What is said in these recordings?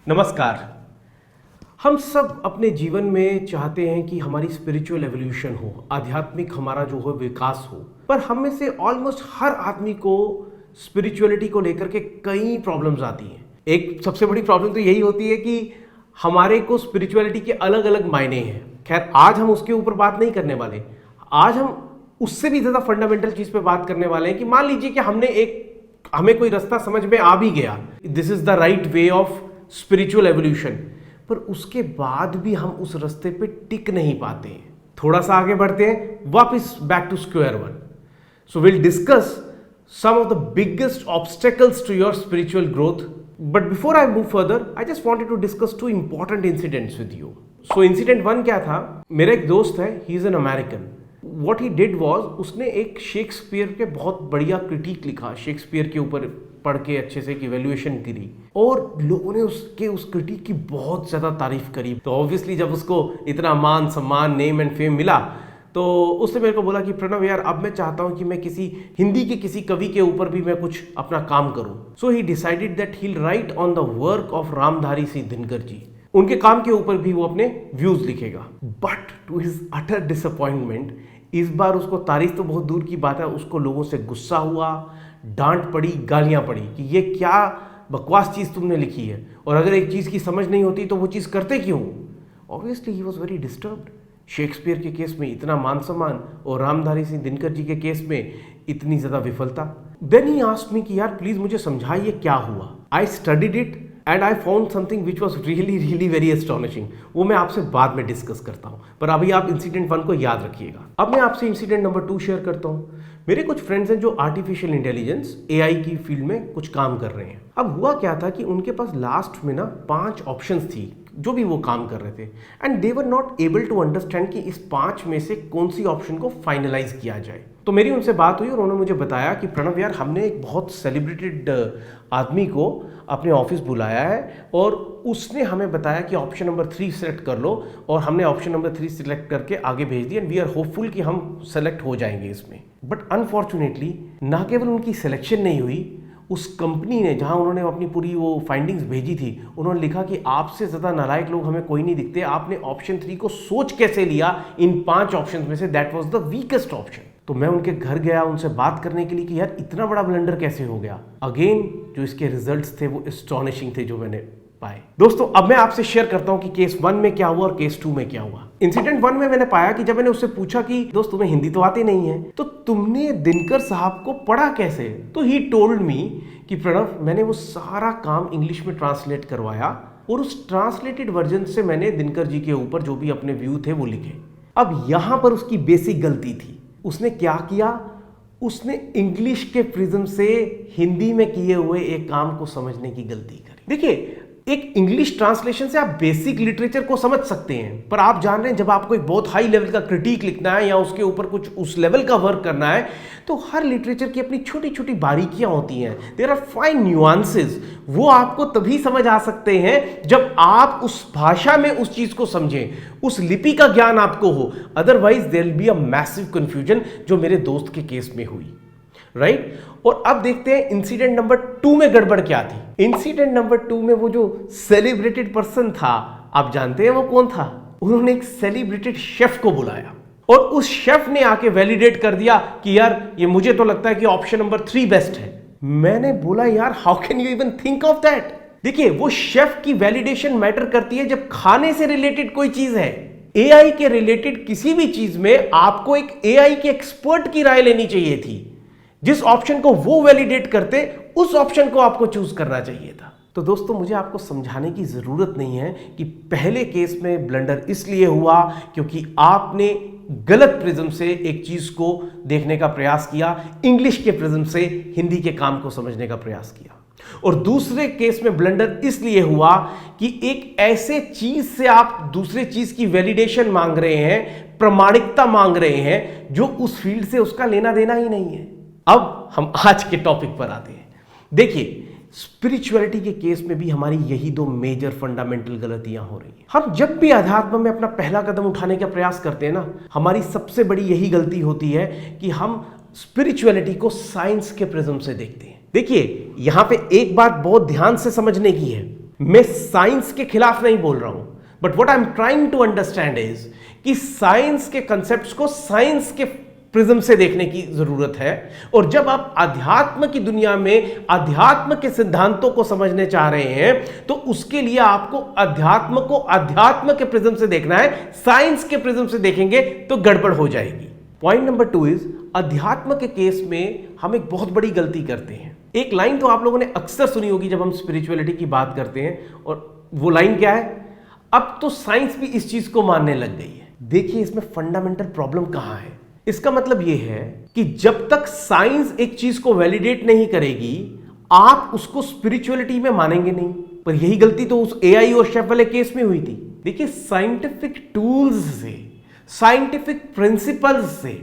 नमस्कार। हम सब अपने जीवन में चाहते हैं कि हमारी स्पिरिचुअल एवोल्यूशन हो, आध्यात्मिक हमारा जो हो विकास हो, पर हम में से ऑलमोस्ट हर आदमी को स्पिरिचुअलिटी को लेकर के कई प्रॉब्लम्स आती हैं। एक सबसे बड़ी प्रॉब्लम तो यही होती है कि हमारे को स्पिरिचुअलिटी के अलग अलग मायने हैं। खैर, आज हम उसके ऊपर बात नहीं करने वाले। आज हम उससे भी ज़्यादा फंडामेंटल चीज़ पे बात करने वाले हैं कि मान लीजिए कि हमें कोई रास्ता समझ में आ भी गया, this is the right way of spiritual evolution, पर उसके बाद भी हम उस रास्ते पे टिक नहीं पाते हैं। थोड़ा सा आगे बढ़ते हैं, वापस back to square one. So will discuss some of the biggest obstacles to your spiritual growth. But before I move further, I just wanted to discuss two important incidents with you. So incident one क्या था, मेरा एक दोस्त है, he is an American. What he did was, उसने एक Shakespeare के बहुत बढ़िया क्रिटिक लिखा, शेक्सपियर के ऊपर पढ़ के अच्छे से एक इवेल्युएशन करी और लोगों ने उस क्रिटिक की बहुत ज़्यादा तारीफ करी। तो ऑब्वियसली जब उसको इतना मान सम्मान, नेम एंड फेम मिला, तो उसने मेरे को बोला कि प्रणव यार, अब मैं चाहता हूं कि मैं हिंदी के किसी कवि के ऊपर भी मैं कुछ अपना काम करूं। So he decided that he will write on the work of Ramdhari Singh Dinkar ji. उनके काम के ऊपर भी वो अपने व्यूज लिखेगा। But to his utter disappointment, इस बार उसको तारीफ तो बहुत दूर की बात है, उसको लोगों से गुस्सा हुआ, डांट पड़ी, गालियां पड़ी कि ये क्या बकवास चीज़ तुमने लिखी है, और अगर एक चीज़ की समझ नहीं होती तो वो चीज़ करते क्यों। Obviously he was very disturbed. Shakespeare के केस में इतना मान सम्मान और रामधारी सिंह दिनकर जी के केस में इतनी ज़्यादा विफलता। देन ही आस्क्ड मी कि यार प्लीज़ मुझे समझाइए क्या हुआ। I studied it and I found something which was really very astonishing. वो मैं आपसे बाद में डिस्कस करता हूँ, पर अभी आप इंसिडेंट 1 को याद रखिएगा। अब मैं आपसे इंसिडेंट नंबर 2 शेयर करता हूँ। मेरे कुछ फ्रेंड्स हैं जो आर्टिफिशियल इंटेलिजेंस AI की फील्ड में कुछ काम कर रहे हैं। अब हुआ क्या था कि उनके पास लास्ट में 5 ऑप्शंस थी जो भी वो काम कर रहे थे, and they were not able to understand कि इस 5 में से कौन सी ऑप्शन को फाइनलाइज किया जाए। तो मेरी उनसे बात हुई और उन्होंने मुझे बताया कि प्रणव यार, हमने एक बहुत सेलिब्रेटेड आदमी को अपने ऑफिस बुलाया है और उसने हमें बताया कि ऑप्शन नंबर 3 सेलेक्ट कर लो, और हमने ऑप्शन नंबर 3 सिलेक्ट करके आगे भेज दिया, एंड वी आर होपफुल कि हम सेलेक्ट हो जाएंगे इसमें। बट अनफॉर्चुनेटली ना केवल उनकी सिलेक्शन नहीं हुई, उस कंपनी ने जहां उन्होंने अपनी पूरी वो फाइंडिंग्स भेजी थी, उन्होंने लिखा कि आपसे ज़्यादा नालायक लोग हमें कोई नहीं दिखते, आपने ऑप्शन 3 को सोच कैसे लिया इन 5 ऑप्शन में से, that was the weakest option. तो मैं उनके घर गया उनसे बात करने के लिए कि यार इतना बड़ा ब्लंडर कैसे हो गया। अगेन जो इसके रिजल्ट्स थे वो एस्टॉनिशिंग थे जो मैंने पाए। दोस्तों, अब मैं आपसे शेयर करता हूं कि केस 1 में क्या हुआ और केस 2 में क्या हुआ। इंसिडेंट 1 में मैंने पाया कि जब मैंने उससे पूछा कि दोस्त तुम्हें हिंदी तो आती नहीं है, तो तुमने दिनकर साहब को पढ़ा कैसे, तो ही टोल्ड मी कि प्रणव, मैंने वो सारा काम इंग्लिश में ट्रांसलेट करवाया और उस ट्रांसलेटेड वर्जन से मैंने दिनकर जी के ऊपर जो भी अपने व्यू थे वो लिखे। अब यहां पर उसकी बेसिक गलती थी। उसने क्या किया, उसने इंग्लिश के प्रिज्म से हिंदी में किए हुए एक काम को समझने की गलती करी। देखिए, एक इंग्लिश ट्रांसलेशन से आप बेसिक लिटरेचर को समझ सकते हैं, पर आप जान रहे हैं जब आपको एक बहुत हाई लेवल का क्रिटिक लिखना है या उसके ऊपर कुछ उस लेवल का वर्क करना है, तो हर लिटरेचर की अपनी छोटी छोटी बारीकियां होती हैं। There are fine nuances. वो आपको तभी समझ आ सकते हैं जब आप उस भाषा में उस चीज को समझें, उस लिपि का ज्ञान आपको हो। Otherwise there will be a massive confusion, जो मेरे दोस्त के केस में हुई। राइट और अब देखते हैं इंसिडेंट नंबर 2 में गड़बड़ क्या थी। इंसिडेंट नंबर 2 में वो जो सेलिब्रेटेड पर्सन था, आप जानते हैं वो कौन था। उन्होंने एक सेलिब्रेटेड शेफ को बुलाया और उस शेफ ने आके वैलिडेट कर दिया कि यार ये मुझे तो लगता है कि ऑप्शन नंबर 3 बेस्ट है। मैंने बोला यार, how can you even think of that. देखिए, वो शेफ की वैलिडेशन मैटर करती है जब खाने से रिलेटेड कोई चीज है। AI के रिलेटेड किसी भी चीज में आपको एक AI के एक्सपर्ट की राय लेनी चाहिए थी। जिस ऑप्शन को वो वैलिडेट करते, उस ऑप्शन को आपको चूज करना चाहिए था। तो दोस्तों, मुझे आपको समझाने की जरूरत नहीं है कि पहले केस में ब्लंडर इसलिए हुआ क्योंकि आपने गलत प्रिज्म से एक चीज को देखने का प्रयास किया, इंग्लिश के प्रिज्म से हिंदी के काम को समझने का प्रयास किया। और दूसरे केस में ब्लंडर इसलिए हुआ कि एक ऐसे चीज से आप दूसरे चीज की वैलिडेशन मांग रहे हैं, प्रमाणिकता मांग रहे हैं, जो उस फील्ड से उसका लेना देना ही नहीं है। अब हम आज के टॉपिक पर आते हैं। देखिए, स्पिरिचुअलिटी के केस में भी हमारी यही 2 मेजर फंडामेंटल गलतियां हो रही हैं। हम जब भी अध्यात्म में अपना पहला कदम उठाने का प्रयास करते हैं ना, हमारी सबसे बड़ी यही गलती होती है कि हम स्पिरिचुअलिटी को साइंस के प्रिज्म से देखते हैं। देखिए, यहां पे एक बात बहुत ध्यान से समझने की है। मैं साइंस के खिलाफ नहीं बोल रहा हूं, but what I am trying to understand is कि साइंस के कंसेप्ट्स को साइंस के प्रिज्म से देखने की जरूरत है। और जब आप अध्यात्म की दुनिया में अध्यात्म के सिद्धांतों को समझने चाह रहे हैं तो उसके लिए आपको अध्यात्म को अध्यात्म के प्रिज्म से देखना है। साइंस के प्रिज्म से देखेंगे तो गड़बड़ हो जाएगी। पॉइंट नंबर 2 इज अध्यात्म के केस में हम एक बहुत बड़ी गलती करते हैं। एक लाइन तो आप लोगों ने अक्सर सुनी होगी जब हम स्पिरिचुअलिटी की बात करते हैं, और वो लाइन क्या है? अब तो साइंस भी इस चीज को मानने लग गई है। देखिए इसमें फंडामेंटल प्रॉब्लम कहां है। इसका मतलब यह है कि जब तक साइंस एक चीज को वैलिडेट नहीं करेगी आप उसको स्पिरिचुअलिटी में मानेंगे नहीं। पर यही गलती तो उस एआई और शेफ वाले केस में हुई थी। देखिए साइंटिफिक टूल्स से, साइंटिफिक प्रिंसिपल्स से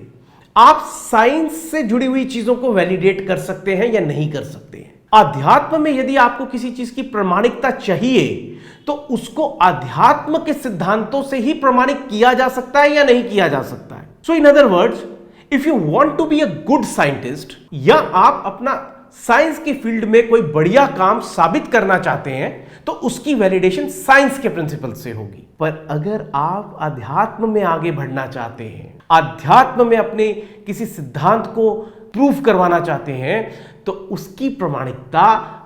आप साइंस से जुड़ी हुई चीजों को वैलिडेट कर सकते हैं या नहीं कर सकते हैं। अध्यात्म में यदि आपको किसी चीज की प्रमाणिकता चाहिए तो उसको अध्यात्म के सिद्धांतों से ही प्रमाणित किया जा सकता है या नहीं किया जा सकता है। So in other words, if you want to be a good scientist या आप अपना साइंस की फील्ड में कोई बढ़िया काम साबित करना चाहते हैं तो उसकी वैलिडेशन साइंस के प्रिंसिपल से होगी। पर अगर आप अध्यात्म में आगे बढ़ना चाहते हैं, अध्यात्म में अपने किसी सिद्धांत को प्रूफ करवाना चाहते हैं तो उसकी प्रमाणिकता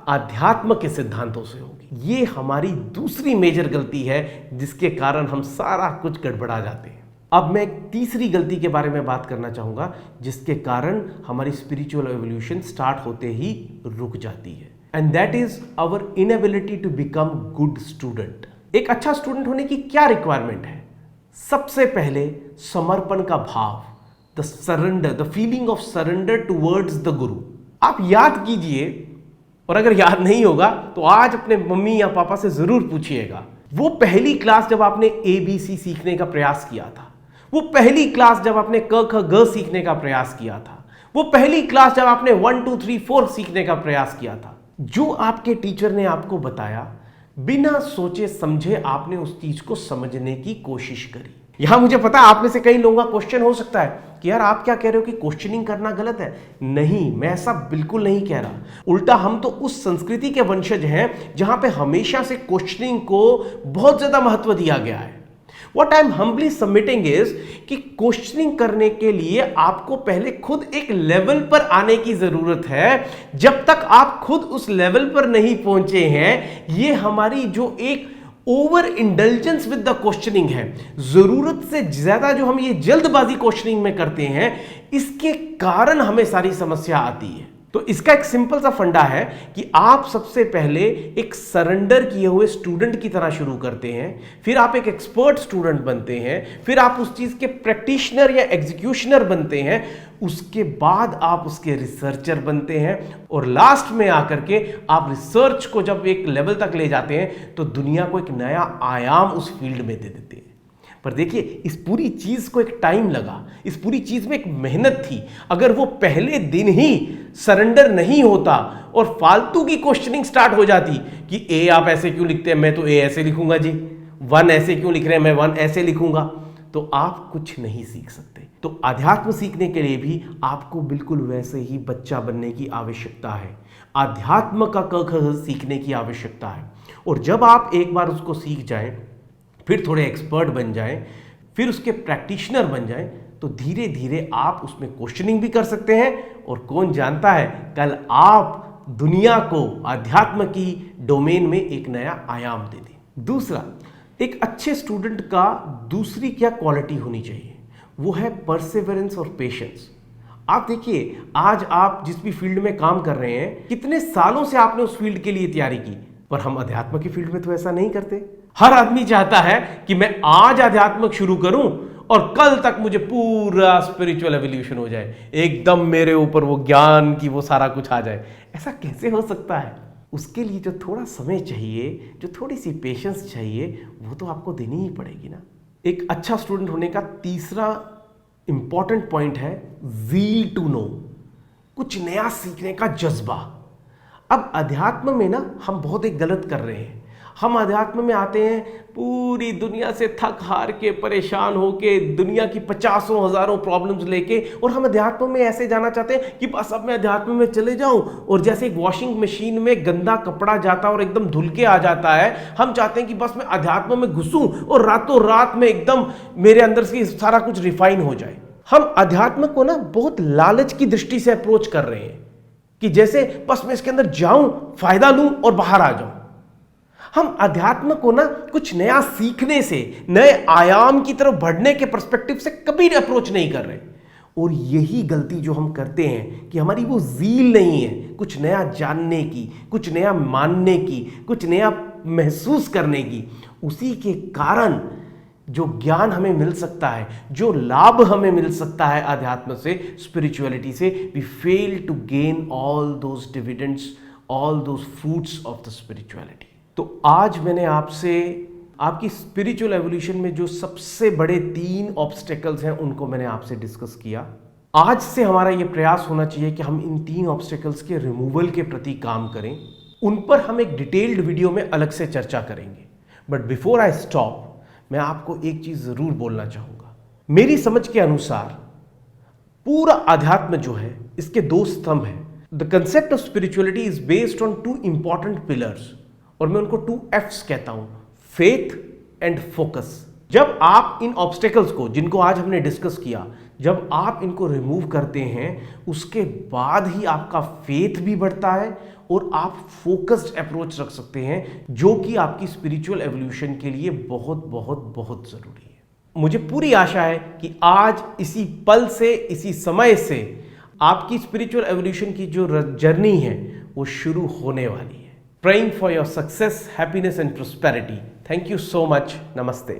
अध्यात्म के सिद्धांतों से होगी। ये हमारी दूसरी मेजर गलती है जिसके कारण हम सारा कुछ गड़बड़ा जाते हैं। अब मैं एक तीसरी गलती के बारे में बात करना चाहूंगा जिसके कारण हमारी स्पिरिचुअल एवोल्यूशन स्टार्ट होते ही रुक जाती है, and that is our inability to become good student. एक अच्छा स्टूडेंट होने की क्या रिक्वायरमेंट है? सबसे पहले समर्पण का भाव, the surrender, the feeling of surrender towards the गुरु। आप याद कीजिए, और अगर याद नहीं होगा तो आज अपने मम्मी या पापा से जरूर पूछिएगा, वो पहली क्लास जब आपने ABC सीखने का प्रयास किया था, वो पहली क्लास जब आपने क ख ग सीखने का प्रयास किया था, वो पहली क्लास जब आपने 1 2 3 4 सीखने का प्रयास किया था, जो आपके टीचर ने आपको बताया, बिना सोचे समझे आपने उस चीज को समझने की कोशिश करी। यहां मुझे पता है आप में से कई लोगों का क्वेश्चन हो सकता है कि यार आप क्या कह रहे हो कि क्वेश्चनिंग करना गलत है। नहीं, मैं ऐसा बिल्कुल नहीं कह रहा। उल्टा हम तो उस संस्कृति के वंशज हैं जहां पे हमेशा से क्वेश्चनिंग को बहुत ज्यादा महत्व दिया गया है। What I'm humbly submitting is कि क्वेश्चनिंग करने के लिए आपको पहले खुद एक लेवल पर आने की जरूरत है। जब तक आप खुद उस लेवल पर नहीं पहुंचे हैं, ये हमारी जो एक over indulgence with the questioning है, जरूरत से ज्यादा जो हम ये जल्दबाजी क्वेश्चनिंग में करते हैं, इसके कारण हमें सारी समस्या आती है। तो इसका एक सिंपल सा फंडा है कि आप सबसे पहले एक सरेंडर किए हुए स्टूडेंट की तरह शुरू करते हैं, फिर आप एक एक्सपर्ट स्टूडेंट बनते हैं, फिर आप उस चीज के प्रैक्टिशनर या एग्जीक्यूशनर बनते हैं, उसके बाद आप उसके रिसर्चर बनते हैं, और लास्ट में आकर के आप रिसर्च को जब एक लेवल तक ले जाते हैं तो दुनिया को एक नया आयाम उस फील्ड में दे देते हैं। पर देखिए इस पूरी चीज को एक टाइम लगा, इस पूरी चीज में एक मेहनत थी। अगर वो पहले दिन ही सरेंडर नहीं होता और फालतू की क्वेश्चनिंग स्टार्ट हो जाती कि ए आप ऐसे क्यों लिखते हैं, मैं तो ए ऐसे लिखूंगा जी, 1 ऐसे क्यों लिख रहे हैं, मैं 1 ऐसे लिखूंगा, तो आप कुछ नहीं सीख सकते। तो अध्यात्म सीखने के लिए भी आपको बिल्कुल वैसे ही बच्चा बनने की आवश्यकता है। अध्यात्म का क ख सीखने की आवश्यकता है। और जब आप एक बार उसको सीख जाएं, फिर थोड़े एक्सपर्ट बन जाएं, फिर उसके प्रैक्टिशनर बन जाएं, तो धीरे धीरे आप उसमें क्वेश्चनिंग भी कर सकते हैं, और कौन जानता है कल आप दुनिया को अध्यात्म की डोमेन में एक नया आयाम दे दें। दूसरा, एक अच्छे स्टूडेंट का दूसरी क्या क्वालिटी होनी चाहिए, वो है परसेवरेंस और पेशेंस। आप देखिए आज आप जिस भी फील्ड में काम कर रहे हैं, कितने सालों से आपने उस फील्ड के लिए तैयारी की, पर हम अध्यात्म की फील्ड में तो ऐसा नहीं करते। हर आदमी चाहता है कि मैं आज अध्यात्मक शुरू करूं और कल तक मुझे पूरा स्पिरिचुअल एवोल्यूशन हो जाए, एकदम मेरे ऊपर वो ज्ञान की वो सारा कुछ आ जाए। ऐसा कैसे हो सकता है? उसके लिए जो थोड़ा समय चाहिए, जो थोड़ी सी पेशेंस चाहिए, वो तो आपको देनी ही पड़ेगी ना। एक अच्छा स्टूडेंट होने का तीसरा इंपॉर्टेंट पॉइंट है ज़ील टू नो, कुछ नया सीखने का जज्बा। अब अध्यात्म में ना हम बहुत एक गलत कर रहे हैं। हम अध्यात्म में आते हैं पूरी दुनिया से थक हार के, परेशान होके, दुनिया की 50 हज़ारों प्रॉब्लम्स लेके, और हम अध्यात्म में ऐसे जाना चाहते हैं कि बस अब मैं अध्यात्म में चले जाऊं। और जैसे एक वॉशिंग मशीन में गंदा कपड़ा जाता है और एकदम धुल के आ जाता है, हम चाहते हैं कि बस मैं अध्यात्म में घुसूं और रातों रात में एकदम मेरे अंदर से सारा कुछ रिफाइन हो जाए। हम अध्यात्म को ना बहुत लालच की दृष्टि से अप्रोच कर रहे हैं कि जैसे बस मैं इसके अंदर जाऊं, फायदा लूं और बाहर आ जाऊं। हम अध्यात्म को ना कुछ नया सीखने से, नए आयाम की तरफ बढ़ने के पर्सपेक्टिव से कभी अप्रोच नहीं कर रहे। और यही गलती जो हम करते हैं कि हमारी वो ज़ील नहीं है कुछ नया जानने की, कुछ नया मानने की, कुछ नया महसूस करने की। उसी के कारण जो ज्ञान हमें मिल सकता है, जो लाभ हमें मिल सकता है अध्यात्म से, स्पिरिचुअलिटी से, we fail to gain all those dividends, all those fruits of the spirituality. तो आज मैंने आपसे आपकी स्पिरिचुअल एवोल्यूशन में जो सबसे बड़े 3 ऑब्स्टेकल्स हैं उनको मैंने आपसे डिस्कस किया। आज से हमारा ये प्रयास होना चाहिए कि हम इन 3 ऑब्स्टेकल्स के रिमूवल के प्रति काम करें। उन पर हम एक डिटेल्ड वीडियो में अलग से चर्चा करेंगे। बट बिफोर आई स्टॉप, मैं आपको एक चीज जरूर बोलना चाहूंगा। मेरी समझ के अनुसार पूरा अध्यात्म जो है, इसके 2 स्तंभ हैं। The concept of spirituality is based on 2 important pillars, और मैं उनको 2 F's कहता हूं, फेथ एंड फोकस। जब आप इन ऑब्स्टेकल्स को, जिनको आज हमने डिस्कस किया, जब आप इनको रिमूव करते हैं, उसके बाद ही आपका फेथ भी बढ़ता है और आप फोकस्ड अप्रोच रख सकते हैं, जो कि आपकी स्पिरिचुअल एवोल्यूशन के लिए बहुत बहुत बहुत जरूरी है। मुझे पूरी आशा है कि आज इसी पल से, इसी समय से आपकी स्पिरिचुअल एवोल्यूशन की जो जर्नी है वो शुरू होने वाली है। Praying for your success, happiness and prosperity. Thank you so much. Namaste.